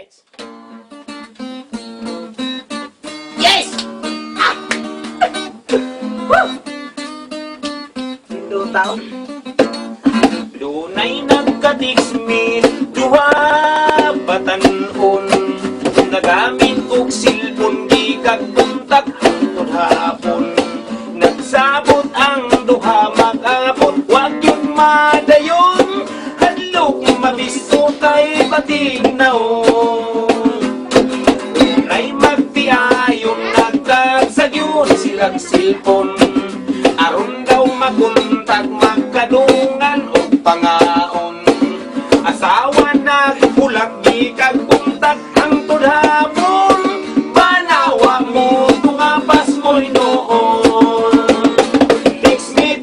Lights. Yes! Ah! Woo! Lindo tao. Dunay nagkatiksmin, duha batanon. Nagamit og silpon, di kagpuntak hangtod hapon. Nagsabot ang duha mag-abot, wag yung madayon. Hadlok mabisto kay batig naon. Nay magtiayon, nagkagsagyon silang silpon. Aron daw makuntak, magkadungan o pangaon. Asawa nagbulag, di kagpuntak hangtod hapon. Banawa mo, tumapas mo'y noon. Text me,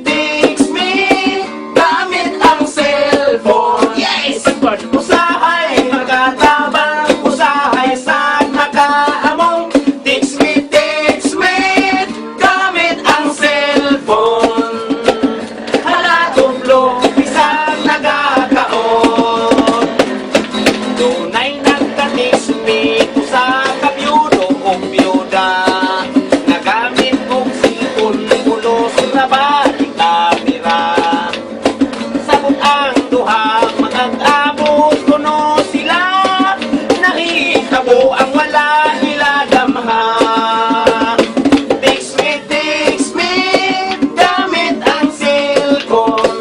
gamit ang cellphone. Yes! Usahay, magkatabang, usahay sa nakaamong. Text me, gamit ang cellphone. Hala, tublo, bisag nagakaon. Dunay nagka-text me, sa kabyudo o byuda. Nagamit og silpon, ulos na balik kamera. Sabot ang duha, mag-abot kuno sila. Nakitabo ang wala nila damha. Text me, gamit ang cellphone.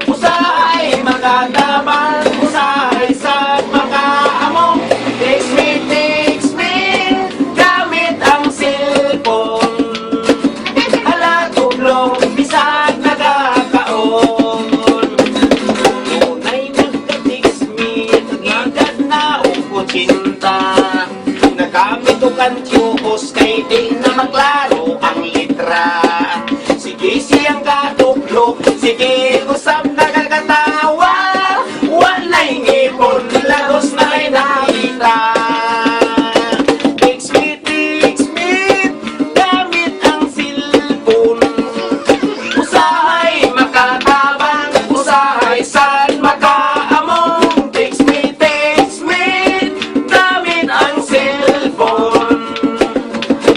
Usahay magkatabang, usahay sa makaamong. Text me, gamit ang cellphone. Hala, tublong, bisag nagakaon. Tunay nagka-text me, agad na o cinta. Nagamit o kantyukos, kay di na maklaro ang litra. Sige siyang katuplo, sige usap na kakatawa. Walay ngipon, lagos na may nakita. Text me, gamit ang cellphone. Usahay makatabang, usahay sad makaamong. Text me, gamit ang cellphone.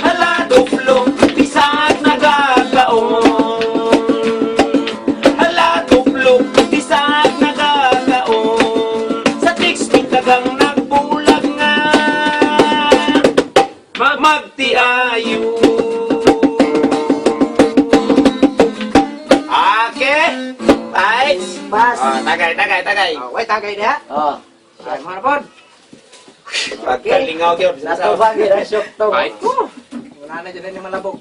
Hala, tuplo, bisag nagakaon. Hala, tuplo, bisag nagakaon. Sa text me kagang nagbulag nga, magtiayo. Okay, right. Pas. Tagay. Wait, tagay niya. Oh, Ay, mga napon. pagkalingaw gyud. Nato ba, gira, syok to. Right. Wala na dyan ni malabog.